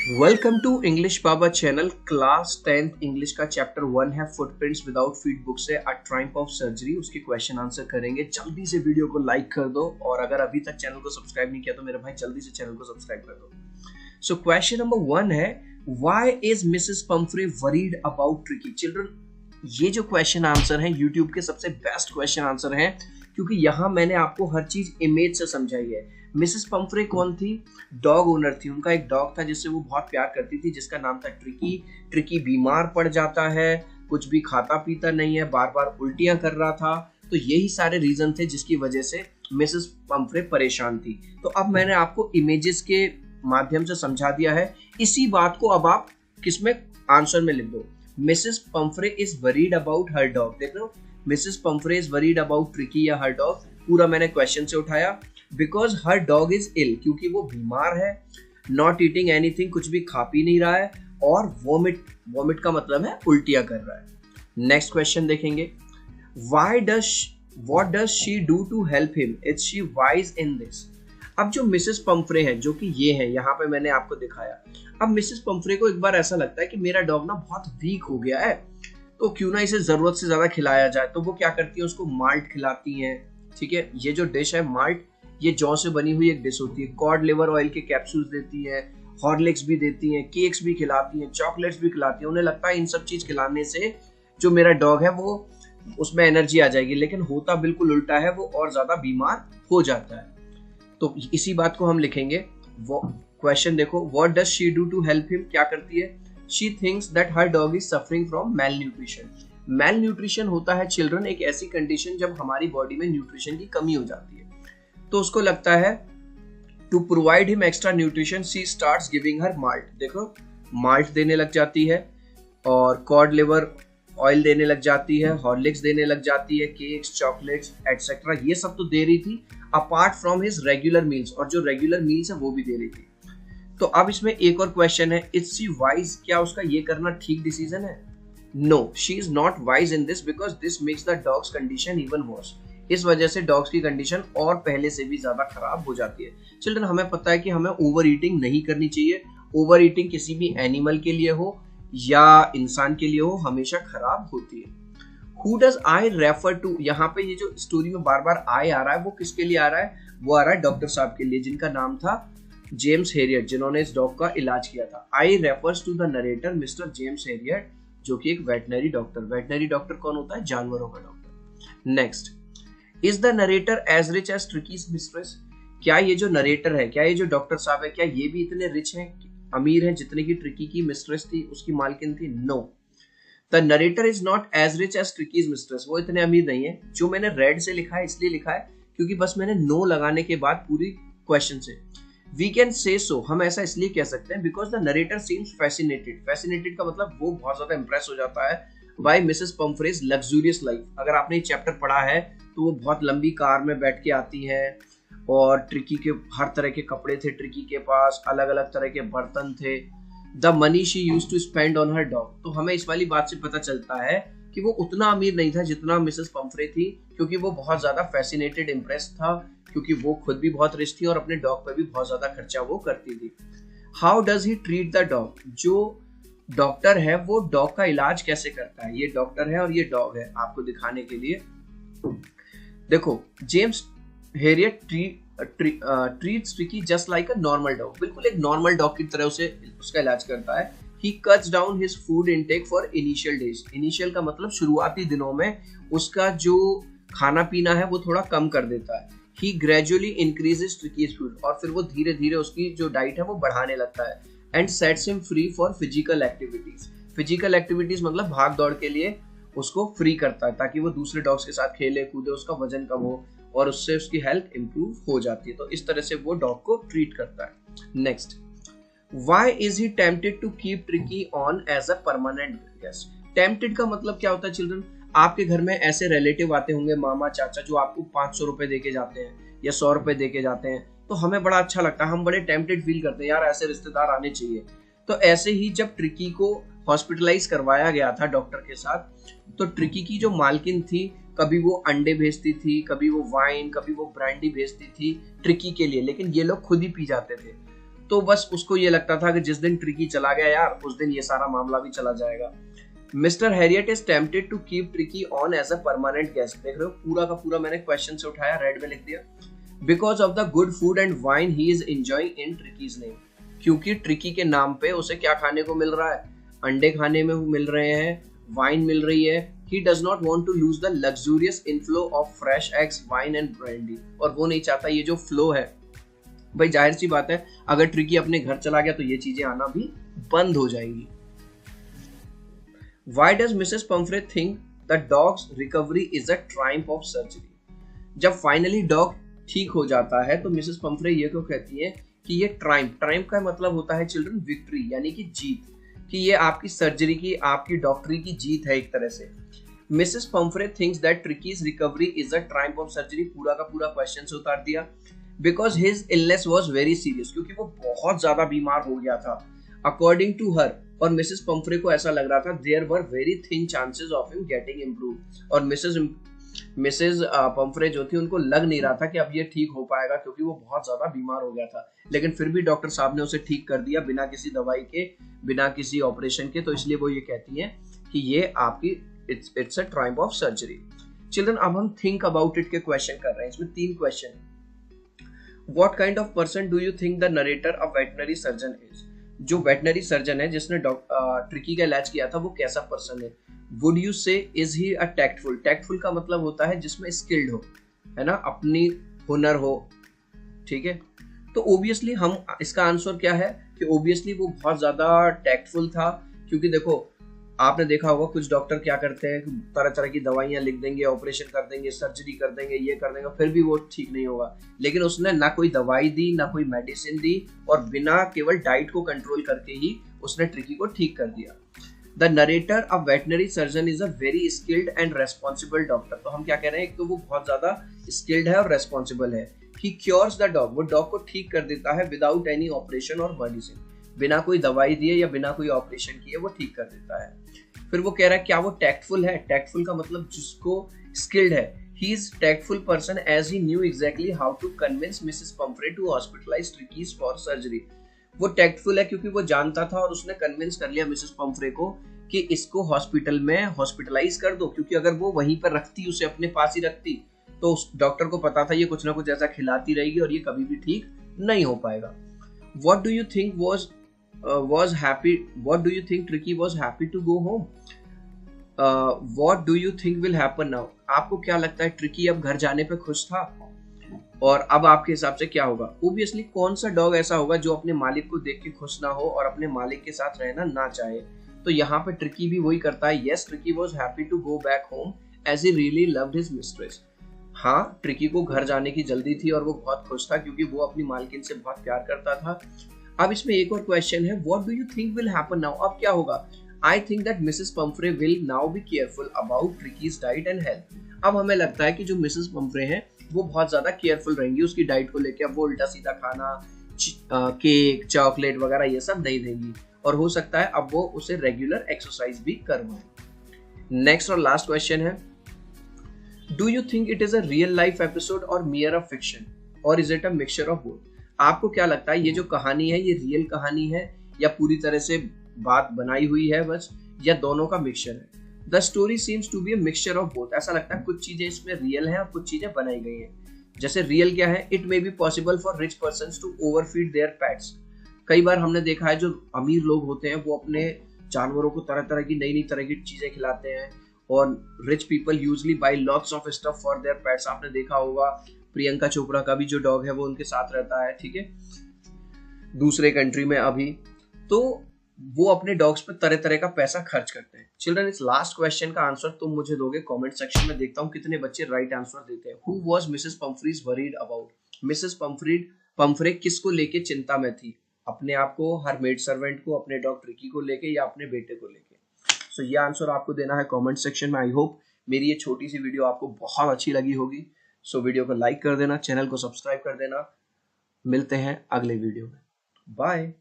Welcome to English Baba channel. Class 10th English का chapter 1 है footprints without feet book से a triumph of surgery. उसके question answer करेंगे। जल्दी से वीडियो को लाइक कर दो और अगर अभी तक चैनल को सब्सक्राइब नहीं किया तो मेरे भाई जल्दी से चैनल को सब्सक्राइब कर दो। सो क्वेश्चन नंबर 1 है, why is Mrs Pomfrey worried about tricky? Children, ये जो क्वेश्चन आंसर है यूट्यूब के सबसे बेस्ट क्वेश्चन आंसर है, क्योंकि यहाँ मैंने आपको हर चीज इमेज से समझाई है। मिसेस पंफ्रे कौन थी? डॉग ओनर थी। उनका एक डॉग था जिससे वो बहुत प्यार करती थी, जिसका नाम था ट्रिकी। ट्रिकी बीमार पड़ जाता है, कुछ भी खाता पीता नहीं है, बार बार उल्टियां कर रहा था। तो यही सारे रीजन थे जिसकी वजह से मिसेस पंफ्रे परेशान थी। तो अब मैंने आपको इमेजेस के माध्यम से समझा दिया है। इसी बात को अब आप किसमें आंसर में लिख दो। Mrs Pumphrey is worried about her dog. देख लो, Mrs Pumphrey is worried about Tricki या हर डॉग, पूरा मैंने क्वेश्चन से उठाया। Because her dog is ill, क्योंकि वो बीमार है। नॉट ईटिंग एनीथिंग, कुछ भी खा पी नहीं रहा है। और वोमिट का मतलब है उल्टियां कर रहा है। नेक्स्ट क्वेश्चन देखेंगे, what does she do to help him? Is she wise in this? अब जो मिसेस पंफ्रे है, जो कि ये है, यहाँ पे मैंने आपको दिखाया। अब मिसेस पंफ्रे को एक बार ऐसा लगता है कि मेरा डॉग ना बहुत वीक हो गया है, तो क्यों ना इसे जरूरत से ज्यादा खिलाया जाए। तो वो क्या करती है, उसको माल्ट खिलाती है। ठीक है, ये जो डिश है माल्ट, ये जौ से बनी हुई एक डिश होती है। कॉड लिवर ऑयल के कैप्सूल्स देती है, हॉर्लिक्स भी देती हैं, केक्स भी खिलाती हैं, चॉकलेट्स भी खिलाती हैं। उन्हें लगता है इन सब चीज खिलाने से जो मेरा डॉग है वो उसमें एनर्जी आ जाएगी, लेकिन होता बिल्कुल उल्टा है, वो और ज्यादा बीमार हो जाता है। तो इसी बात को हम लिखेंगे। वो क्वेश्चन देखो, what does she do to help him? क्या करती है? She thinks that her dog is suffering from malnutrition. Malnutrition होता है चिल्ड्रन एक ऐसी कंडीशन जब हमारी बॉडी में न्यूट्रिशन की कमी हो जाती है। तो उसको लगता है to provide him extra nutrition she starts giving her malt. देखो, माल्ट देने लग जाती है और कॉड लिवर ऑयल देने लग जाती है, हॉर्लिक्स देने लग जाती है, केक्स, चॉकलेट्स एटसेट्रा, ये सब तो दे रही थी apart from his regular meals, और जो रेगुलर मील्स है वो भी दे रही थी। तो अब इसमें एक और क्वेश्चन है, इज शी वाइज? क्या उसका ये करना ठीक डिसीजन है? No, she is not wise in this because this makes the dog's condition even worse. इस वजह से डॉग्स की कंडीशन और पहले से भी ज्यादा खराब हो जाती है। चिल्ड्रन, हमें पता है कि हमें ओवर ईटिंग नहीं करनी चाहिए। ओवर ईटिंग किसी भी एनिमल के लिए हो या इंसान के लिए हो, हमेशा खराब होती है। Who does I refer to? यहाँ पे ये जो स्टोरी में बार बार आई आ रहा है, वो किसके लिए आ रहा है? वो आ रहा है डॉक्टर साहब के लिए, जिनका नाम था जेम्स हेरियट, जिन्होंने इस डॉग का इलाज किया था। I refers to the narrator Mr James Herriot, जो कि एक वेटनरी डॉक्टर। वेटनरी डॉक्टर कौन होता है? जानवरों का doctor. Next, is the narrator as rich as Tricki's mistress? क्या ये जो नरेटर है, क्या ये जो डॉक्टर साहब है, क्या ये भी इतने रिच हैं, अमीर हैं, जितने की ट्रिकी की मिस्ट्रेस थी, उसकी मालकिन थी? No, the narrator is not as rich as Tricki's mistress. वो इतने अमीर नहीं है। जो मैंने रेड से लिखा है इसलिए लिखा है क्योंकि बस मैंने नो लगाने के बाद पूरी क्वेश्चन से वी कैन से सो, हम ऐसा इसलिए कह सकते हैं because the narrator seems fascinated. Fascinated का मतलब वो बहुत ज्यादा इंप्रेस हो जाता है बाय मिसेस पंफ्रेज लग्जूरियस लाइफ। अगर आपने ये चैप्टर पढ़ा है तो वो बहुत लंबी कार में बैठ के आती है और ट्रिकी के हर तरह के कपड़े थे, ट्रिकी के पास अलग अलग तरह के बर्तन थे। The money she used to spend on her dog. तो हमें इस वाली बात से पता चलता है कि वो उतना अमीर नहीं था जितना मिसेस पंफ्रे थी, क्योंकि वो बहुत ज्यादा फैसिनेटेड, इंप्रेस था, क्योंकि वो खुद भी बहुत रिच थी और अपने डॉग पर भी बहुत ज्यादा खर्चा वो करती थी। How does he treat the dog? जो डॉक्टर है वो डॉग का इलाज कैसे करता है? ये डॉक्टर है और ये डॉग है, आपको दिखाने के लिए। देखो, James Harriet treats tricky just like a normal dog. बिल्कुल एक नॉर्मल डॉग की तरह उसका इलाज करता है। ही cuts down his food intake for initial days. Initial का मतलब शुरुआती दिनों में उसका जो खाना पीना है वो थोड़ा कम कर देता है। ही ग्रेजुअली इंक्रीजेस ट्रिकीज फूड, और फिर वो धीरे धीरे उसकी जो डाइट है वो बढ़ाने लगता है। And sets him free for physical activities. Physical activities मतलब भाग दौड़ के लिए उसको फ्री करता है, ताकि वो दूसरे डॉग्स के साथ खेले कूदे, उसका वजन कम हो और उससे उसकी हेल्थ इंप्रूव हो जाती है। तो इस तरह से वो डॉग को ट्रीट करता है। Next, why is he tempted to keep Tricki on as a permanent guest? Tempted का मतलब क्या होता है चिल्ड्रन? आपके घर में ऐसे रिलेटिव आते होंगे, मामा चाचा, जो आपको 500 रुपए देके जाते हैं या 100 रुपए देके जाते हैं, तो हमें बड़ा अच्छा लगता है, हम बड़े टेम्प्टेड फील करते हैं, यार ऐसे रिश्तेदार आने चाहिए। तो ऐसे ही जब ट्रिकी को हॉस्पिटलाइज करवाया गया था डॉक्टर के साथ, तो ट्रिकी की जो मालकिन थी, कभी वो अंडे भेजती थी, कभी वो वाइन, कभी वो ब्रांडी भेजती थी ट्रिकी के लिए, लेकिन ये लोग खुद ही पी जाते थे। तो बस उसको ये लगता था कि जिस दिन ट्रिकी चला गया यार उस दिन ये सारा मामला भी चला जाएगा। Mr Herriot is tempted to keep Tricki on as a permanent guest. देख रहे हो पूरा का पूरा मैंने क्वेश्चन से उठाया, रेड में लिख दिया। Because of the good food and wine he is enjoying in ट्रिकीज name. क्योंकि ट्रिकी के नाम पे उसे क्या खाने को मिल रहा है, अंडे खाने में मिल रहे हैं, वाइन मिल रही है। He does not want to lose the luxurious inflow of fresh eggs, wine and brandy। और वो नहीं चाहता ये जो फ्लो है, भाई जाहिर सी बात है अगर ट्रिकी अपने घर चला गया तो ये चीजें आना भी बंद हो जाएंगी। Why does Mrs. Pumphrey think the dog's recovery is a triumph of surgery? जब फाइनली डॉग ठीक हो जाता है तो मिसेस पंफ्रे ये क्यों कहती है कि ये ट्राइम्फ का मतलब होता है चिल्ड्रन विक्ट्री, यानी कि जीत, कि ये आपकी सर्जरी की, आपकी डॉक्टरी की जीत है एक तरह से। Mrs Pomfrey thinks that ट्रिकीज recovery is a triumph of surgery. पूरा का पूरा क्वेश्चन से उतार दिया। Because his illness was very serious, क्योंकि वो बहुत ज्यादा बीमार हो गया था अकॉर्डिंग टू हर। और मिसेस पंफ्रे को ऐसा लग रहा था there were very thin chances of him getting improve. और मिसेस पंफ्रे जो थी उनको लग नहीं रहा था कि अब ये ठीक हो पाएगा, क्योंकि वो बहुत ज्यादा बीमार हो गया था। लेकिन फिर भी डॉक्टर साहब ने उसे ठीक कर दिया बिना किसी दवाई के, बिना किसी ऑपरेशन के। तो इसलिए वो ये कहती हैं कि ये आपकी it's a triumph of surgery. Children अब हम थिंक अबाउट इट के क्वेश्चन कर रहे हैं। इसमें 3 question. What kind of person do you think the narrator of veterinary surgeon is? जो वेटनरी सर्जन है जिसने ट्रिकी का इलाज किया था वो कैसा पर्सन है? वुड यू से is he a tactful? Tactful का मतलब होता है जिसमें स्किल्ड हो, है ना, अपनी हुनर हो, ठीक है। तो ओबियसली हम इसका आंसर क्या है कि ओबियसली वो बहुत ज्यादा टैक्टफुल था। क्योंकि देखो आपने देखा होगा कुछ डॉक्टर क्या करते हैं, तरह तरह की दवाइयां लिख देंगे, ऑपरेशन कर देंगे, सर्जरी कर देंगे, ये कर देंगे, फिर भी वो ठीक नहीं होगा। लेकिन उसने ना कोई दवाई दी, ना कोई मेडिसिन दी, और बिना केवल डाइट को कंट्रोल करके ही उसने ट्रिकी को ठीक कर दिया। The narrator of veterinary surgeon is a very skilled and responsible doctor. तो हम क्या कह रहे हैं, एक तो वो बहुत ज्यादा स्किल्ड है और रेस्पॉन्सिबल है। ही क्योर्स द डॉग, वो डॉग को ठीक कर देता है विदाउट एनी ऑपरेशन और मेडिसिन, बिना कोई दवाई दिए या बिना कोई ऑपरेशन किए वो ठीक कर देता है। फिर वो कह रहा है क्या वो टैक्टफुल है? टैक्टफुल का मतलब जिसको स्किल्ड है। He is tactful person as he knew exactly how to convince Mrs Pumphrey to hospitalise Tricki's for surgery. वो टैक्टफुल है क्योंकि वो जानता था और उसने कन्विंस कर लिया मिसेस पंफ्रे को कि इसको हॉस्पिटल में हॉस्पिटलाइज कर दो। क्योंकि अगर वो वहीं पर रखती, उसे अपने पास ही रखती, तो उस डॉक्टर को पता था ये कुछ ना कुछ ऐसा खिलाती रहेगी और ये कभी भी ठीक नहीं हो पाएगा। What do you think was happy? What do you think Tricky was happy to go home? What do you think will happen now? आपको क्या लगता है ट्रिकी अब घर जाने पे खुश था? और अब आपके हिसाब से क्या होगा? Obviously कौन सा डॉग ऐसा होगा जो अपने मालिक को देख के खुश ना हो और अपने मालिक के साथ रहना ना चाहे? तो यहाँ पे ट्रिकी भी वही करता है। Yes, Tricky was happy to go back home as he really loved his mistress. हाँ, ट्रिकी को घर जाने की जल्दी थी और वो बहुत खुश था क्योंकि वो अपनी मालकिन से बहुत प्यार करता था। अब इसमें एक और क्वेश्चन है, what do you think will happen now? अब क्या होगा? I think that Mrs Pomfrey will now be careful about ट्रिकीज diet and health. अब हमें लगता है कि जो मिसेस पंफ्रे हैं वो बहुत ज्यादा केयरफुल रहेंगी उसकी डाइट को लेकर। अब वो उल्टा सीधा खाना, केक, चॉकलेट वगैरह ये सब नहीं देंगी, और हो सकता है अब वो उसे रेगुलर एक्सरसाइज भी करवाएं। नेक्स्ट और लास्ट क्वेश्चन है, Do you think it is a real life episode or mere a fiction, or is it a mixture of both? आपको क्या लगता है ये जो कहानी है ये रियल कहानी है या पूरी तरह से बात बनाई हुई है बस, या दोनों का मिक्सचर है? The story seems to be a mixture of both। ऐसा लगता है कुछ चीजें इसमें रियल हैं और कुछ चीजें बनाई गई हैं। जैसे रियल क्या है, it may be possible for rich persons to overfeed their pets. कई बार हमने देखा है जो अमीर लोग होते हैं वो अपने जानवरों को तरह तरह की नई तरह की चीजें खिलाते हैं, और rich people usually buy lots of stuff for their pets. आपने देखा होगा प्रियंका चोपड़ा का भी जो डॉग है वो उनके साथ रहता है, ठीक है, दूसरे कंट्री में अभी। तो वो अपने डॉग्स पे तरह तरह का पैसा खर्च करते हैं। चिल्ड्रन, इस लास्ट क्वेश्चन का आंसर तुम मुझे दोगे कमेंट सेक्शन में। देखता हूँ कितने बच्चे राइट आंसर देते हैं। Who was Mrs Pumphrey's worried about? Mrs Pumphrey किसको लेके चिंता में थी? अपने आप को, हर मेड सर्वेंट को, अपने डॉग ट्रिकी को लेके, या अपने बेटे को लेके? सो ये आंसर आपको देना है कमेंट सेक्शन में। आई होप मेरी ये छोटी सी वीडियो आपको बहुत अच्छी लगी होगी। सो वीडियो को लाइक कर देना, चैनल को सब्सक्राइब कर देना। मिलते हैं अगले वीडियो में। बाय।